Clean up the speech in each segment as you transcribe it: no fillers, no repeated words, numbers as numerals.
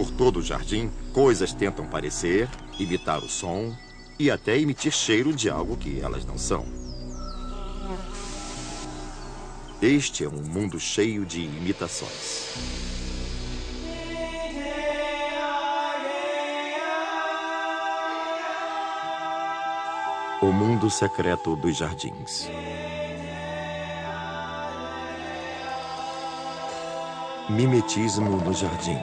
Por todo o jardim, coisas tentam parecer, imitar o som e até emitir cheiro de algo que elas não são. Este é um mundo cheio de imitações. O mundo secreto dos jardins. Mimetismo no jardim.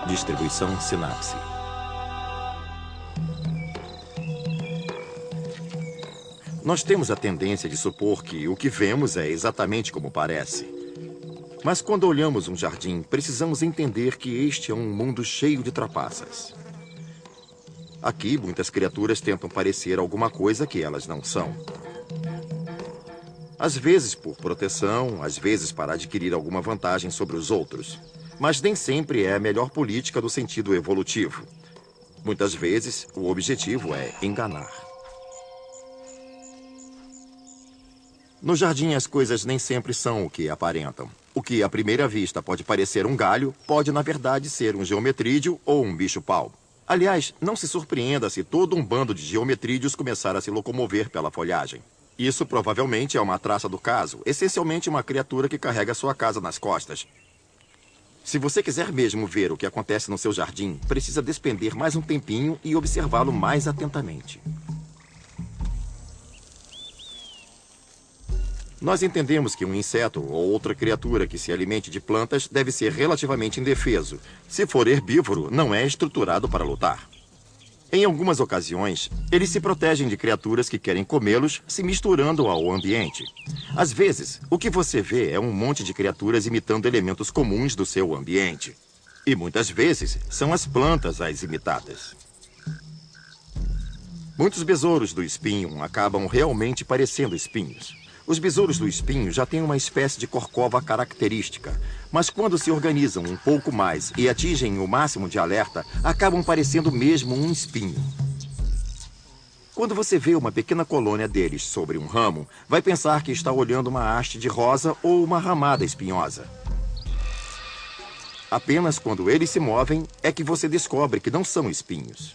Distribuição Sinapse. Nós temos a tendência de supor que o que vemos é exatamente como parece. Mas quando olhamos um jardim, precisamos entender que este é um mundo cheio de trapaças. Aqui, muitas criaturas tentam parecer alguma coisa que elas não são. Às vezes por proteção, às vezes para adquirir alguma vantagem sobre os outros. Mas nem sempre é a melhor política no sentido evolutivo. Muitas vezes, o objetivo é enganar. No jardim, as coisas nem sempre são o que aparentam. O que, à primeira vista, pode parecer um galho, pode, na verdade, ser um geometrídeo ou um bicho-pau. Aliás, não se surpreenda se todo um bando de geometrídeos começar a se locomover pela folhagem. Isso provavelmente é uma traça do caso, essencialmente uma criatura que carrega sua casa nas costas. Se você quiser mesmo ver o que acontece no seu jardim, precisa despender mais um tempinho e observá-lo mais atentamente. Nós entendemos que um inseto ou outra criatura que se alimente de plantas deve ser relativamente indefeso. Se for herbívoro, não é estruturado para lutar. Em algumas ocasiões, eles se protegem de criaturas que querem comê-los, se misturando ao ambiente. Às vezes, o que você vê é um monte de criaturas imitando elementos comuns do seu ambiente. E muitas vezes, são as plantas as imitadas. Muitos besouros do espinho acabam realmente parecendo espinhos. Os besouros do espinho já têm uma espécie de corcova característica, mas quando se organizam um pouco mais e atingem o máximo de alerta, acabam parecendo mesmo um espinho. Quando você vê uma pequena colônia deles sobre um ramo, vai pensar que está olhando uma haste de rosa ou uma ramada espinhosa. Apenas quando eles se movem é que você descobre que não são espinhos.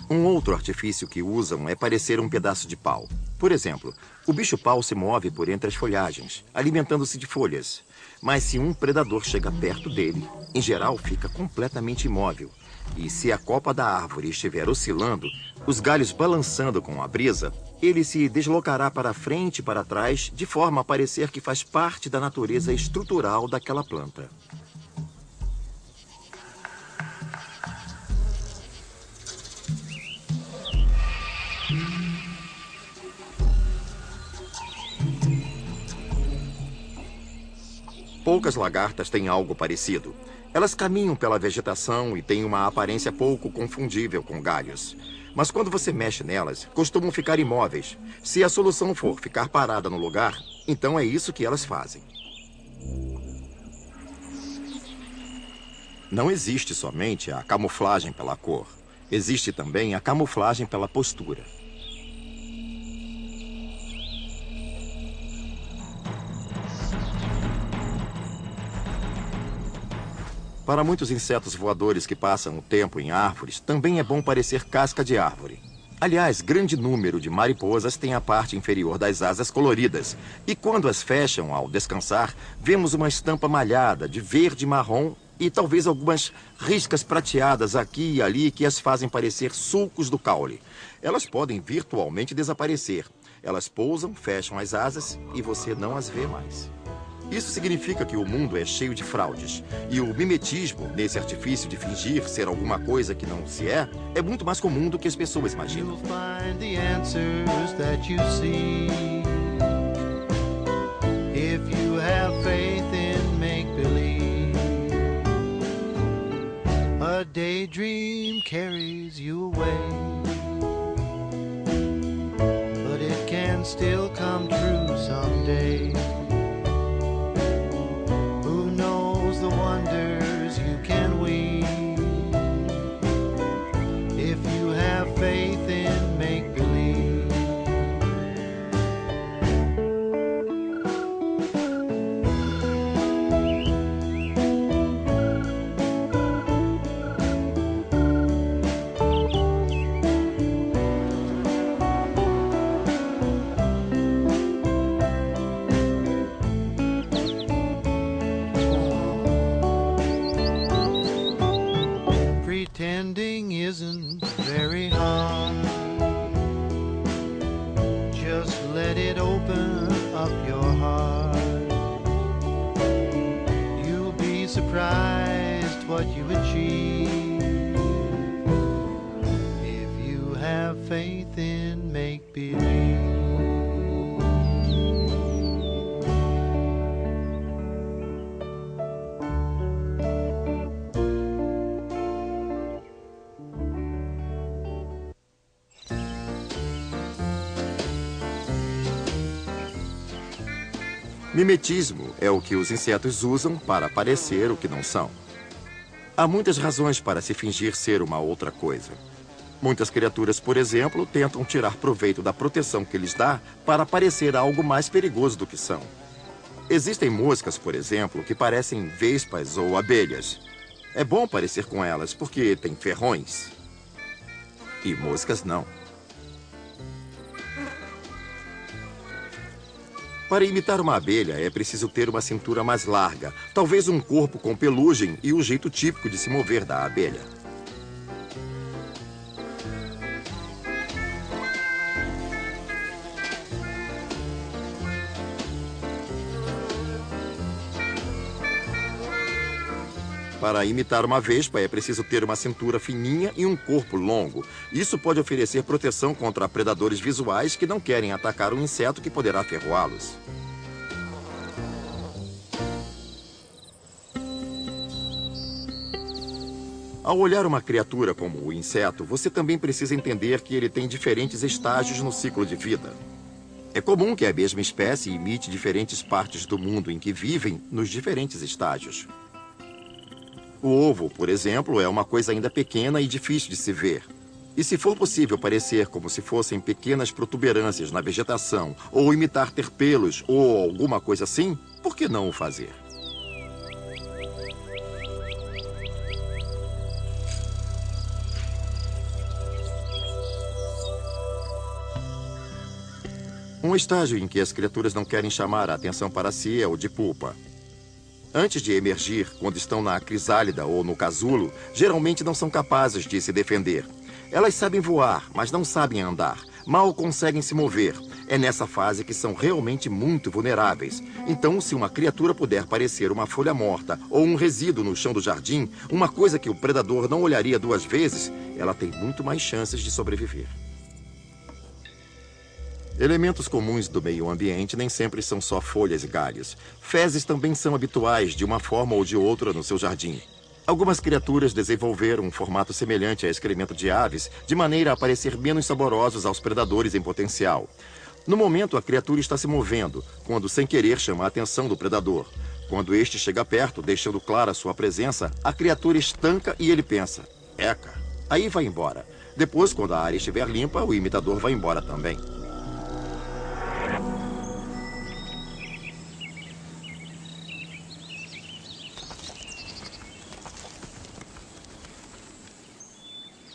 Um outro artifício que usam é parecer um pedaço de pau. Por exemplo, o bicho-pau se move por entre as folhagens, alimentando-se de folhas. Mas se um predador chega perto dele, em geral fica completamente imóvel. E se a copa da árvore estiver oscilando, os galhos balançando com a brisa, ele se deslocará para frente e para trás, de forma a parecer que faz parte da natureza estrutural daquela planta. Poucas lagartas têm algo parecido. Elas caminham pela vegetação e têm uma aparência pouco confundível com galhos. Mas quando você mexe nelas, costumam ficar imóveis. Se a solução for ficar parada no lugar, então é isso que elas fazem. Não existe somente a camuflagem pela cor. Existe também a camuflagem pela postura. Para muitos insetos voadores que passam o tempo em árvores, também é bom parecer casca de árvore. Aliás, grande número de mariposas tem a parte inferior das asas coloridas. E quando as fecham ao descansar, vemos uma estampa malhada de verde e marrom e talvez algumas riscas prateadas aqui e ali que as fazem parecer sulcos do caule. Elas podem virtualmente desaparecer. Elas pousam, fecham as asas e você não as vê mais. Isso significa que o mundo é cheio de fraudes. E o mimetismo, nesse artifício de fingir ser alguma coisa que não se é muito mais comum do que as pessoas imaginam. You'll find the answers that you see if you have faith in make-believe. A daydream carries you away, but it can still come true someday. The wonders you can weave if you have faith in make-believe. very hard. Just let it open up your heart. You'll be surprised what you achieve if you have faith in make-believe. Mimetismo é o que os insetos usam para parecer o que não são. Há muitas razões para se fingir ser uma outra coisa. Muitas criaturas, por exemplo, tentam tirar proveito da proteção que lhes dá para parecer algo mais perigoso do que são. Existem moscas, por exemplo, que parecem vespas ou abelhas. É bom parecer com elas porque têm ferrões. E moscas não. Para imitar uma abelha, é preciso ter uma cintura mais larga, talvez um corpo com pelugem e o jeito típico de se mover da abelha. Para imitar uma vespa, é preciso ter uma cintura fininha e um corpo longo. Isso pode oferecer proteção contra predadores visuais que não querem atacar um inseto que poderá ferroá-los. Ao olhar uma criatura como o inseto, você também precisa entender que ele tem diferentes estágios no ciclo de vida. É comum que a mesma espécie imite diferentes partes do mundo em que vivem nos diferentes estágios. O ovo, por exemplo, é uma coisa ainda pequena e difícil de se ver. E se for possível parecer como se fossem pequenas protuberâncias na vegetação, ou imitar ter pelos, ou alguma coisa assim, por que não o fazer? Um estágio em que as criaturas não querem chamar a atenção para si é o de pupa. Antes de emergir, quando estão na crisálida ou no casulo, geralmente não são capazes de se defender. Elas sabem voar, mas não sabem andar. Mal conseguem se mover. É nessa fase que são realmente muito vulneráveis. Então, se uma criatura puder parecer uma folha morta ou um resíduo no chão do jardim, uma coisa que o predador não olharia duas vezes, ela tem muito mais chances de sobreviver. Elementos comuns do meio ambiente nem sempre são só folhas e galhos. Fezes também são habituais de uma forma ou de outra no seu jardim. Algumas criaturas desenvolveram um formato semelhante a excremento de aves, de maneira a parecer menos saborosos aos predadores em potencial. No momento, a criatura está se movendo, quando sem querer chama a atenção do predador. Quando este chega perto, deixando clara sua presença, a criatura estanca e ele pensa, eca, aí vai embora. Depois, quando a área estiver limpa, o imitador vai embora também.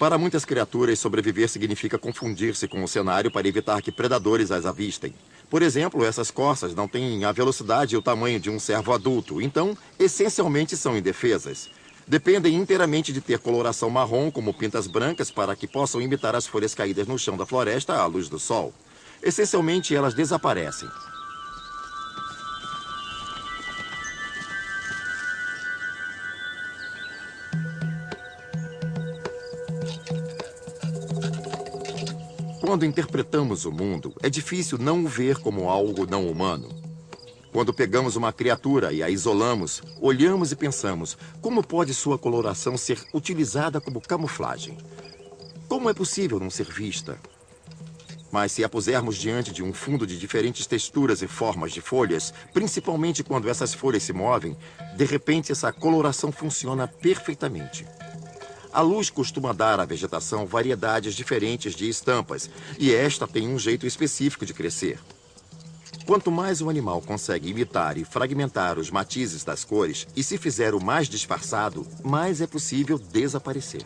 Para muitas criaturas, sobreviver significa confundir-se com o cenário para evitar que predadores as avistem. Por exemplo, essas corças não têm a velocidade e o tamanho de um cervo adulto, então, essencialmente são indefesas. Dependem inteiramente de ter coloração marrom como pintas brancas para que possam imitar as folhas caídas no chão da floresta à luz do sol. Essencialmente, elas desaparecem. Quando interpretamos o mundo, é difícil não o ver como algo não humano. Quando pegamos uma criatura e a isolamos, olhamos e pensamos, como pode sua coloração ser utilizada como camuflagem? Como é possível não ser vista? Mas se a pusermos diante de um fundo de diferentes texturas e formas de folhas, principalmente quando essas folhas se movem, de repente essa coloração funciona perfeitamente. A luz costuma dar à vegetação variedades diferentes de estampas, e esta tem um jeito específico de crescer. Quanto mais o animal consegue imitar e fragmentar os matizes das cores, e se fizer o mais disfarçado, mais é possível desaparecer.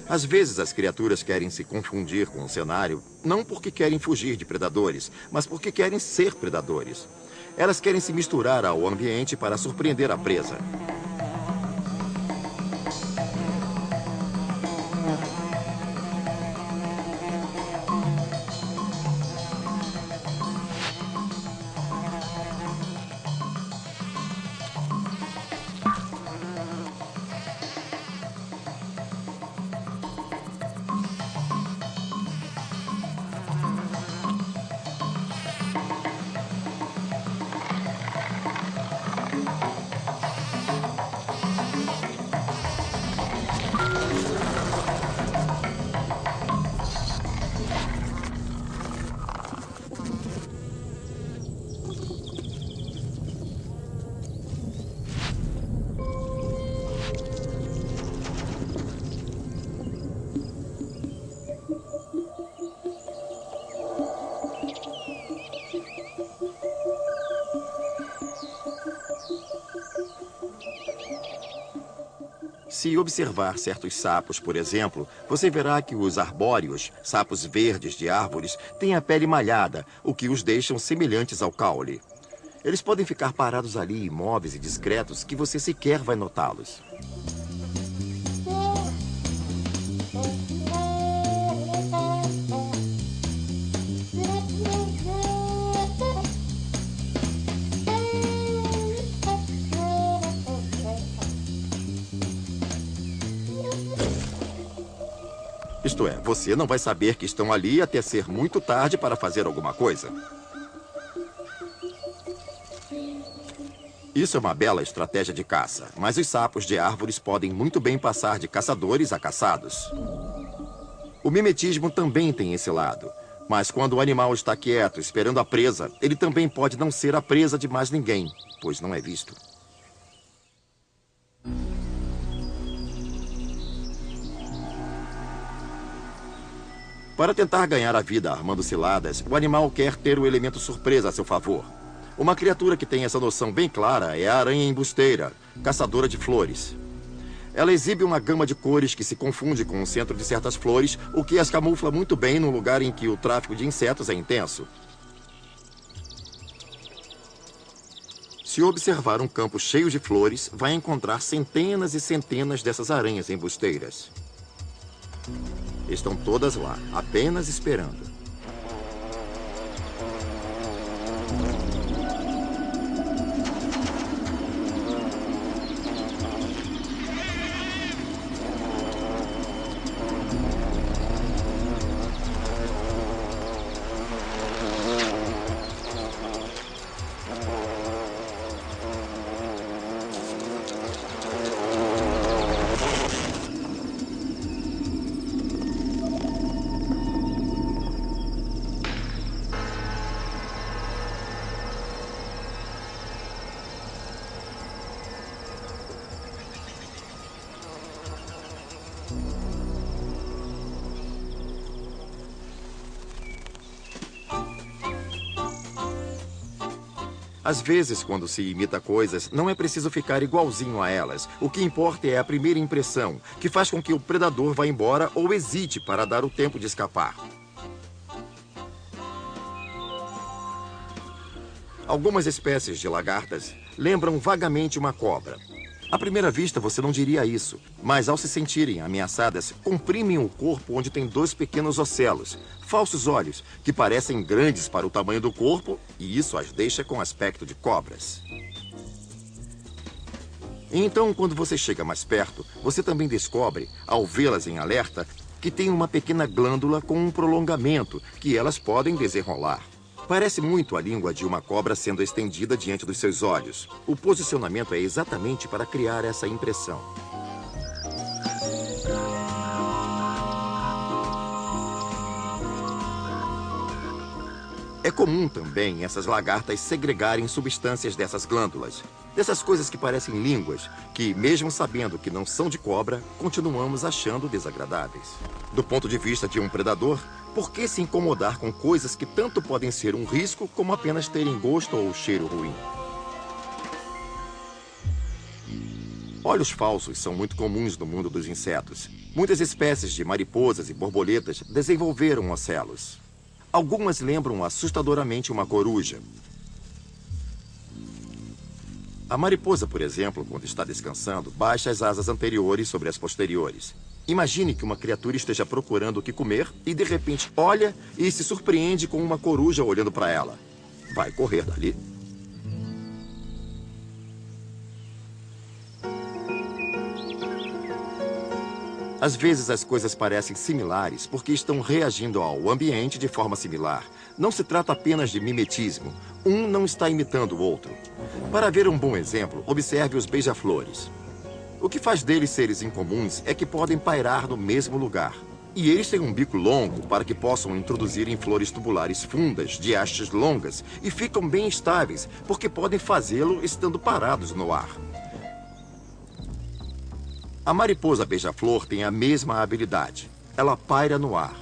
Às vezes as criaturas querem se confundir com o cenário, não porque querem fugir de predadores, mas porque querem ser predadores. Elas querem se misturar ao ambiente para surpreender a presa. Se observar certos sapos, por exemplo, você verá que os arbóreos, sapos verdes de árvores, têm a pele malhada, o que os deixam semelhantes ao caule. Eles podem ficar parados ali, imóveis e discretos, que você sequer vai notá-los. Isto é, você não vai saber que estão ali até ser muito tarde para fazer alguma coisa. Isso é uma bela estratégia de caça, mas os sapos de árvores podem muito bem passar de caçadores a caçados. O mimetismo também tem esse lado, mas quando o animal está quieto, esperando a presa, ele também pode não ser a presa de mais ninguém, pois não é visto. Para tentar ganhar a vida armando ciladas, o animal quer ter o elemento surpresa a seu favor. Uma criatura que tem essa noção bem clara é a aranha embusteira, caçadora de flores. Ela exibe uma gama de cores que se confunde com o centro de certas flores, o que as camufla muito bem num lugar em que o tráfico de insetos é intenso. Se observar um campo cheio de flores, vai encontrar centenas e centenas dessas aranhas embusteiras. Estão todas lá, apenas esperando. Às vezes, quando se imita coisas, não é preciso ficar igualzinho a elas. O que importa é a primeira impressão, que faz com que o predador vá embora ou hesite para dar o tempo de escapar. Algumas espécies de lagartas lembram vagamente uma cobra. À primeira vista, você não diria isso, mas ao se sentirem ameaçadas, comprimem o corpo onde tem dois pequenos ocelos, falsos olhos, que parecem grandes para o tamanho do corpo, e isso as deixa com aspecto de cobras. Então, quando você chega mais perto, você também descobre, ao vê-las em alerta, que tem uma pequena glândula com um prolongamento que elas podem desenrolar. Parece muito a língua de uma cobra sendo estendida diante dos seus olhos. O posicionamento é exatamente para criar essa impressão. É comum também essas lagartas segregarem substâncias dessas glândulas. Dessas coisas que parecem línguas, que mesmo sabendo que não são de cobra, continuamos achando desagradáveis. Do ponto de vista de um predador, por que se incomodar com coisas que tanto podem ser um risco como apenas terem gosto ou cheiro ruim? Olhos falsos são muito comuns no mundo dos insetos. Muitas espécies de mariposas e borboletas desenvolveram ocelos. Algumas lembram assustadoramente uma coruja. A mariposa, por exemplo, quando está descansando, baixa as asas anteriores sobre as posteriores. Imagine que uma criatura esteja procurando o que comer e, de repente, olha e se surpreende com uma coruja olhando para ela. Vai correr dali. Às vezes as coisas parecem similares porque estão reagindo ao ambiente de forma similar. Não se trata apenas de mimetismo. Um não está imitando o outro. Para ver um bom exemplo, observe os beija-flores. O que faz deles seres incomuns é que podem pairar no mesmo lugar. E eles têm um bico longo para que possam introduzir em flores tubulares fundas, de hastes longas, e ficam bem estáveis, porque podem fazê-lo estando parados no ar. A mariposa beija-flor tem a mesma habilidade. Ela paira no ar.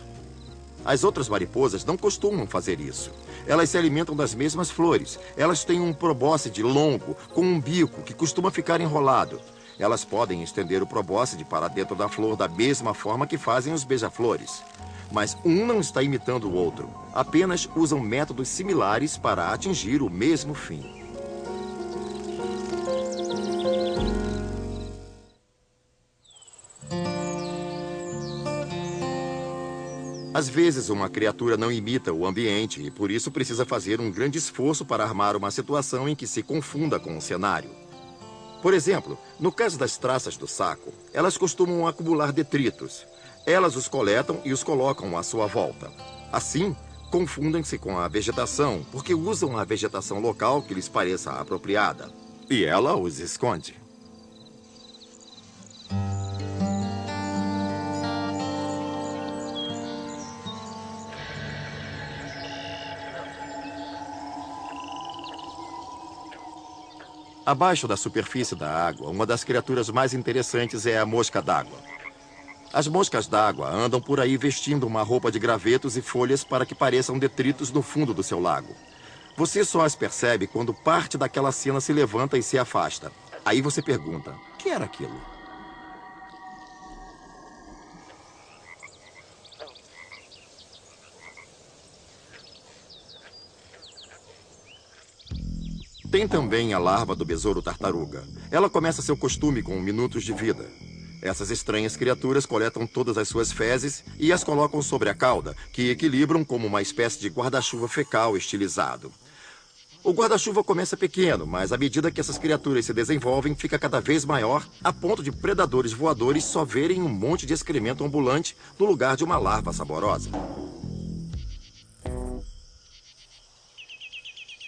As outras mariposas não costumam fazer isso. Elas se alimentam das mesmas flores. Elas têm um probóscide longo, com um bico que costuma ficar enrolado. Elas podem estender o probóscide para dentro da flor da mesma forma que fazem os beija-flores. Mas um não está imitando o outro. Apenas usam métodos similares para atingir o mesmo fim. Às vezes, uma criatura não imita o ambiente e, por isso, precisa fazer um grande esforço para armar uma situação em que se confunda com o cenário. Por exemplo, no caso das traças do saco, elas costumam acumular detritos. Elas os coletam e os colocam à sua volta. Assim, confundem-se com a vegetação, porque usam a vegetação local que lhes pareça apropriada. E ela os esconde. Abaixo da superfície da água, uma das criaturas mais interessantes é a mosca d'água. As moscas d'água andam por aí vestindo uma roupa de gravetos e folhas para que pareçam detritos no fundo do seu lago. Você só as percebe quando parte daquela cena se levanta e se afasta. Aí você pergunta, o que era aquilo? Tem também a larva do besouro tartaruga. Ela começa seu costume com minutos de vida. Essas estranhas criaturas coletam todas as suas fezes e as colocam sobre a cauda, que equilibram como uma espécie de guarda-chuva fecal estilizado. O guarda-chuva começa pequeno, mas à medida que essas criaturas se desenvolvem, fica cada vez maior, a ponto de predadores voadores só verem um monte de excremento ambulante no lugar de uma larva saborosa.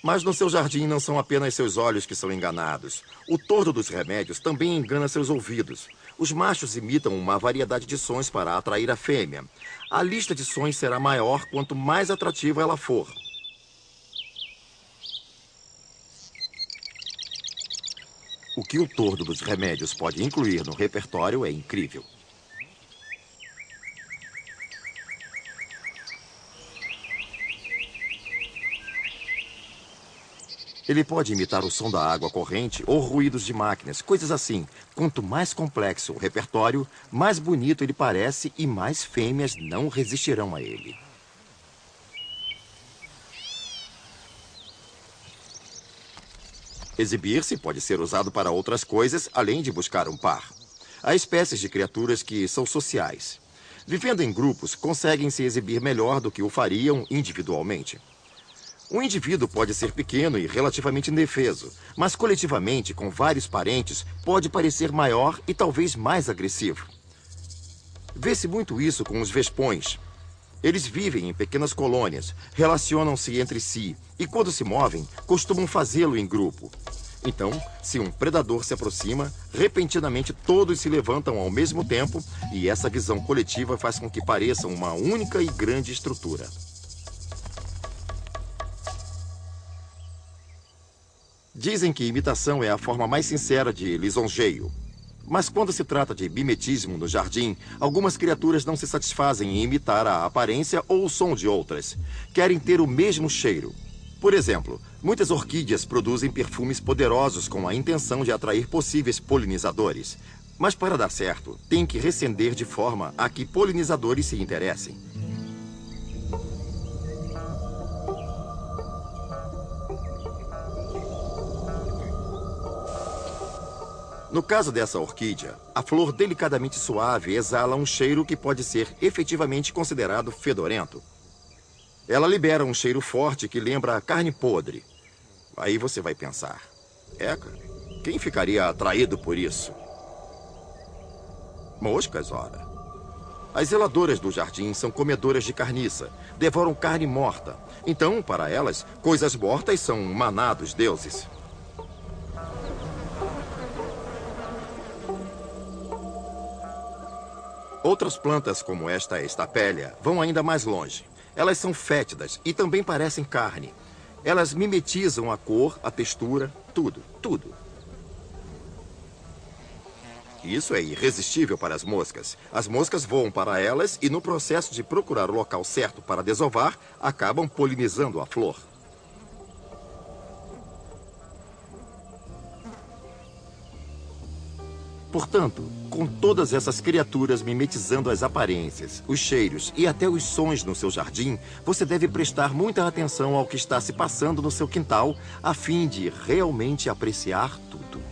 Mas no seu jardim não são apenas seus olhos que são enganados. O tordo dos remédios também engana seus ouvidos. Os machos imitam uma variedade de sons para atrair a fêmea. A lista de sons será maior quanto mais atrativa ela for. O que o tordo dos remédios pode incluir no repertório é incrível. Ele pode imitar o som da água corrente ou ruídos de máquinas, coisas assim. Quanto mais complexo o repertório, mais bonito ele parece e mais fêmeas não resistirão a ele. Exibir-se pode ser usado para outras coisas, além de buscar um par. Há espécies de criaturas que são sociais. Vivendo em grupos, conseguem se exibir melhor do que o fariam individualmente. Um indivíduo pode ser pequeno e relativamente indefeso, mas coletivamente, com vários parentes, pode parecer maior e talvez mais agressivo. Vê-se muito isso com os vespões. Eles vivem em pequenas colônias, relacionam-se entre si e, quando se movem, costumam fazê-lo em grupo. Então, se um predador se aproxima, repentinamente todos se levantam ao mesmo tempo e essa visão coletiva faz com que pareçam uma única e grande estrutura. Dizem que imitação é a forma mais sincera de lisonjeio. Mas quando se trata de mimetismo no jardim, algumas criaturas não se satisfazem em imitar a aparência ou o som de outras. Querem ter o mesmo cheiro. Por exemplo, muitas orquídeas produzem perfumes poderosos com a intenção de atrair possíveis polinizadores. Mas para dar certo, tem que recender de forma a que polinizadores se interessem. No caso dessa orquídea, a flor delicadamente suave exala um cheiro que pode ser efetivamente considerado fedorento. Ela libera um cheiro forte que lembra carne podre. Aí você vai pensar, cara, quem ficaria atraído por isso? Moscas, ora. As zeladoras do jardim são comedoras de carniça, devoram carne morta. Então, para elas, coisas mortas são um maná dos deuses. Outras plantas, como esta estapélia, vão ainda mais longe. Elas são fétidas e também parecem carne. Elas mimetizam a cor, a textura, tudo, tudo. Isso é irresistível para as moscas. As moscas voam para elas e, no processo de procurar o local certo para desovar, acabam polinizando a flor. Portanto, com todas essas criaturas mimetizando as aparências, os cheiros e até os sons no seu jardim, você deve prestar muita atenção ao que está se passando no seu quintal, a fim de realmente apreciar tudo.